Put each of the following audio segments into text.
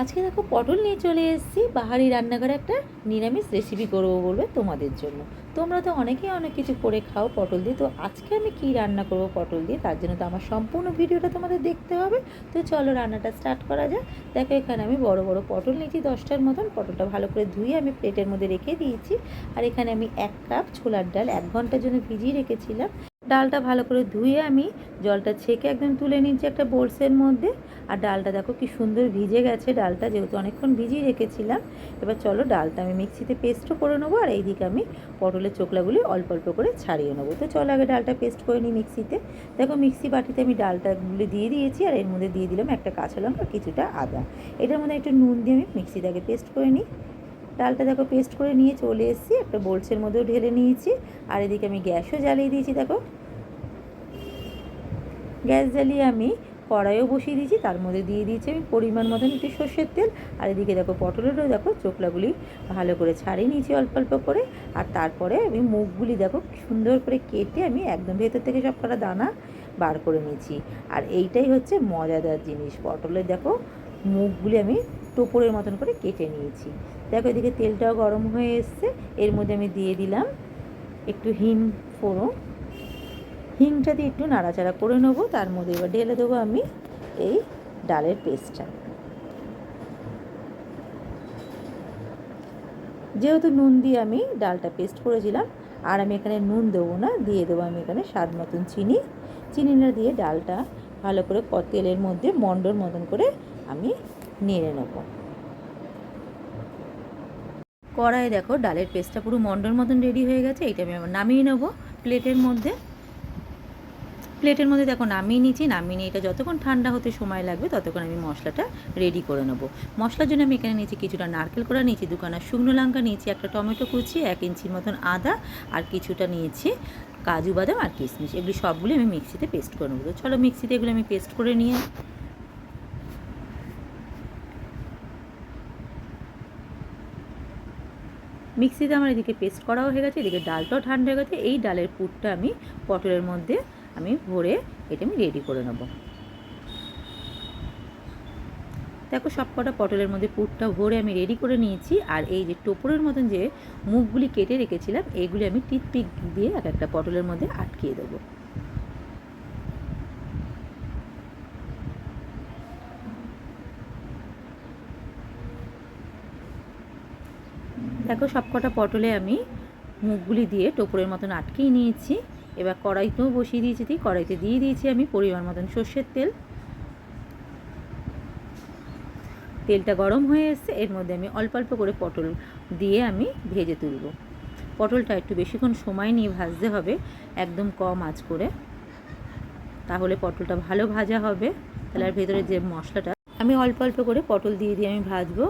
আজকে দেখো পটল নিয়ে চলে এসেছি বাহারি রান্নাঘরে একটা নিরামিষ রেসিপি করবো বলবে তোমাদের জন্য। তোমরা তো অনেকেই অনেক কিছু করে খাও পটল দিয়ে, তো আজকে আমি কি রান্না করব পটল দিয়ে, তার জন্য তো আমার সম্পূর্ণ ভিডিওটা তোমাদের দেখতে হবে। তো চলো রান্নাটা স্টার্ট করা যাক। দেখো এখানে আমি বড় বড় পটল নিয়েছি 10টার মতন। পটলটা ভালো করে ধুয়ে আমি প্লেটের মধ্যে রেখে দিয়েছি। আর এখানে আমি 1 কাপ ছোলার ডাল 1 ঘন্টার জন্য ভিজিয়ে রেখেছিলাম। ডালটা ভালো করে ধুয়ে আমি জলটা ছেঁকে একদম তুলে নিচ্ছি একটা বোলসের মধ্যে। আর ডালটা দেখো কি সুন্দর ভিজে গেছে, ডালটা যেহেতু অনেকক্ষণ ভিজিয়ে রেখেছিলাম। এবার চলো ডালটা আমি মিক্সিতে পেস্টও করে নেবো, আর এইদিকে আমি পটলের চোকলাগুলি অল্প অল্প করে ছাড়িয়ে নেবো। তো চলো আগে ডালটা পেস্ট করে নিই মিক্সিতে। দেখো মিক্সি বাটিতে আমি ডালটাগুলি দিয়ে দিয়েছি, আর এর মধ্যে দিয়ে দিলাম একটা কাঁচা লঙ্কা, কিছুটা আদা। এটার মধ্যে একটু নুন দিয়ে আমি মিক্সিতে আগে পেস্ট করে নিই। ডালটা দেখো পেস্ট করে নিয়ে চলে এসেছি, একটা বোলসের মধ্যেও ঢেলে নিয়েছি। আর এদিকে আমি গ্যাসও জ্বালিয়ে দিয়েছি। দেখো গ্যাস জ্বালিয়ে আমি কড়াইও বসিয়ে দিয়েছি, তার মধ্যে দিয়ে দিয়েছি আমি পরিমাণ মতন একটু সর্ষের তেল। আর এদিকে দেখো পটলেরও দেখো চোকলাগুলি ভালো করে ছাড়িয়ে নিয়েছি অল্প অল্প করে। আর তারপরে আমি মুখগুলি দেখো সুন্দর করে কেটে আমি একদম ভেতর থেকে সব কটা দানা বার করে নিয়েছি। আর এইটাই হচ্ছে মজাদার জিনিস, পটলের দেখো মুখগুলি আমি টোপরের মতন করে কেটে নিয়েছি। দেখো এদিকে তেলটাও গরম হয়ে এসছে, এর মধ্যে আমি দিয়ে দিলাম একটু হিং ফোড়ন। হিংটা দিয়ে একটু নাড়াচাড়া করে নেবো, তার মধ্যে এবার ঢেলে দেবো আমি এই ডালের পেস্টটা। যেহেতু নুন দিয়ে আমি ডালটা পেস্ট করেছিলাম, আর আমি এখানে নুন দেবো না, দিয়ে দেবো আমি এখানে স্বাদ মতন চিনি। চিনিটা দিয়ে ডালটা ভালো করে তেলের মধ্যে মন্ডর মতন করে আমি নেড়ে নেবো। কড়াইয়ে দেখো ডালের পেস্টটা পুরো মন্ডর মতন রেডি হয়ে গেছে। এইটা আমি আবার নামিয়ে নেবো প্লেটের মধ্যে। দেখো নামিয়ে নিয়েছি। নামিয়ে নিয়ে এটা যতক্ষণ ঠান্ডা হতে সময় লাগবে ততক্ষণ আমি মশলাটা রেডি করে নেবো। মশলার জন্য আমি এখানে নিয়েছি কিছুটা নারকেল কোড়া, নিয়েছি 2খানা শুকনো লঙ্কা, নিয়েছি একটা টমেটো কুচি, 1 ইঞ্চির মতন আদা, আর কিছুটা নিয়েছি কাজু বাদাম আর কিশমিশ। এগুলি সবগুলি আমি মিক্সিতে পেস্ট করে নেবো। চলো মিক্সিতে এগুলো আমি পেস্ট করে নিয়ে মিক্সিতে আমার এদিকে পেস্ট করাও হয়ে গেছে, এদিকে ডালটাও ঠান্ডা হয়ে গেছে। এই ডালের পুরটা আমি পটলের মধ্যে আমি ভরে এটা আমি রেডি করে নেব। দেখো সব কটা পটলের মধ্যে পুরটা ভরে আমি রেডি করে নিয়েছি। আর এই যে টোপরের মতন যে মুখগুলি কেটে রেখেছিলাম, এইগুলি আমি টিথপিক দিয়ে এক একটা পটলের মধ্যে আটকিয়ে দেবো। দেখো সব কটা পটলে আমি মুখগুলি দিয়ে টোপরের মতন আটকিয়ে নিয়েছি। এবার কড়াইতেও বসিয়ে দিয়েছি, কড়াইতে দিয়ে দিয়েছি আমি পরিমাণ মতন সর্ষের তেল। তেলটা গরম হয়ে এসছে, এর মধ্যে আমি অল্প অল্প করে পটল দিয়ে আমি ভেজে তুলব। পটলটা একটু বেশিক্ষণ সময় নিয়ে ভাজতে হবে, একদম কম আঁচ করে, তাহলে পটলটা ভালো ভাজা হবে। তাহলে আর ভেতরে যে মশলাটা আমি অল্প অল্প করে পটল দিয়ে দিয়ে আমি ভাজবো।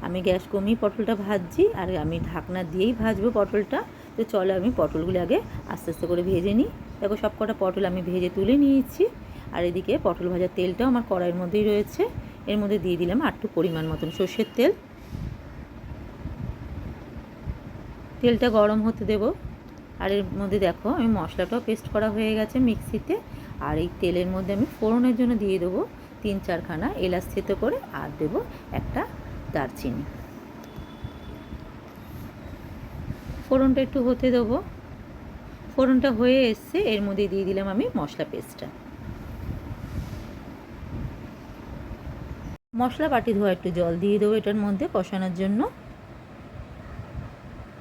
আমি গ্যাস কমিয়ে পটলটা ভাজছি, আর আমি ঢাকনা দিয়েই ভাজবো পটলটা। তো চলো আমি পটলগুলো আগে আস্তে আস্তে করে ভেজে নিই। দেখো সব কটা পটল আমি ভেজে তুলে নিয়েছি। আর এদিকে পটল ভাজার তেলটাও আমার কড়াইয়ের মধ্যেই রয়েছে, এর মধ্যে দিয়ে দিলাম একটু পরিমাণ মতন সর্ষের তেল। তেলটা গরম হতে দেব। আর এর মধ্যে দেখো আমি মশলাটাও পেস্ট করা হয়ে গেছে মিক্সিতে। আর এই তেলের মধ্যে আমি ফোড়নের জন্য দিয়ে দেবো 3-4খানা এলাচ থেতো করে, আর দেবো একটা দারচিনি। ফোড়নটা একটু হতে দেবো। ফোড়নটা হয়ে এসছে, এর মধ্যে দিয়ে দিলাম আমি মশলা পেস্টটা। মশলা বাটি ধোয়া একটু জল দিয়ে দেবো এটার মধ্যে কষানোর জন্য।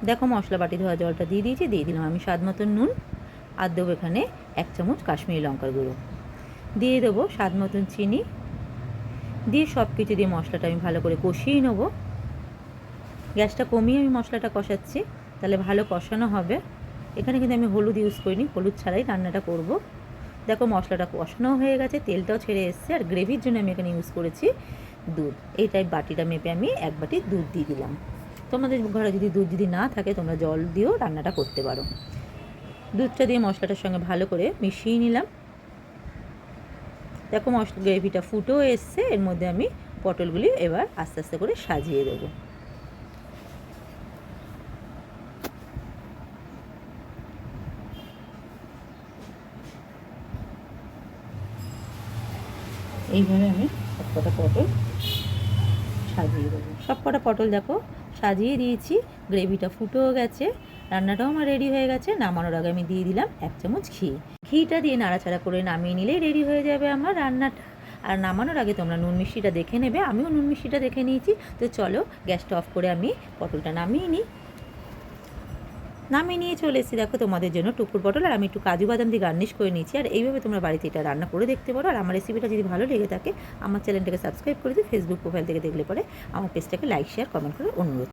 দেখো মশলা বাটি ধোয়া জলটা দিয়ে দিয়েছি, দিয়ে দিলাম আমি স্বাদ মতন নুন, আর দেবো এখানে 1 চামচ কাশ্মীরি লঙ্কার গুঁড়ো, দিয়ে দেবো স্বাদ মতন চিনি, দিয়ে সব কিছু দিয়ে মশলাটা আমি ভালো করে কষিয়ে নেবো। গ্যাসটা কমিয়ে আমি মশলাটা কষাচ্ছি, তাহলে ভালো কষানো হবে। এখানে কিন্তু আমি হলুদ ইউজ করিনি, হলুদ ছাড়াই রান্নাটা করব। দেখো মশলাটা কষানো হয়ে গেছে, তেলটাও ছেড়ে এসছে। আর গ্রেভির জন্য আমি এখানে ইউজ করেছি দুধ। এই টাইপ বাটিটা মেপে আমি 1 বাটি দুধ দিয়ে দিলাম। তোমাদের ঘরে যদি দুধ যদি না থাকে তোমরা জল দিয়েও রান্নাটা করতে পারো। দুধটা দিয়ে মশলাটার সঙ্গে ভালো করে মিশিয়ে নিলাম। দেখো গ্রেভিটা ফুটেও এসছে, এর মধ্যে আমি পটলগুলি এবার আস্তে আস্তে করে সাজিয়ে দেবো। এইভাবে আমি সবকটা পটল সাজিয়ে দেবো। সব কটা পটল দেখো সাজিয়ে দিয়েছি, গ্রেভিটা ফুটেও গেছে, রান্নাটাও আমার রেডি হয়ে গেছে। নামানোর আগে আমি দিয়ে দিলাম 1 চামচ ঘি। ঘিটা দিয়ে নাড়াচাড়া করে নামিয়ে নিলেই রেডি হয়ে যাবে আমার রান্নাটা। আর নামানোর আগে তোমরা নুন মিষ্টিটা দেখে নেবে, আমিও নুন মিষ্টিটা দেখে নিয়েছি। তো চলো গ্যাসটা অফ করে আমি পটলটা নামিয়ে নিই। নামিয়ে নিয়ে চলে এসেছি দেখো তোমাদের জন্য টুকুর পটল, আর আমি একটু কাজু বাদাম দিয়ে গার্নিশ করে নিয়েছি। আর এইভাবে তোমরা বাড়িতে এটা রান্না করে দেখতে পারো। আর আমার রেসিপিটা যদি ভালো লেগে থাকে আমার চ্যানেলটাকে সাবস্ক্রাইব করে দিও। ফেসবুক প্রোফাইল থেকে দেখলে পরে আমার পেজটাকে লাইক শেয়ার কমেন্ট করে অনুরোধ।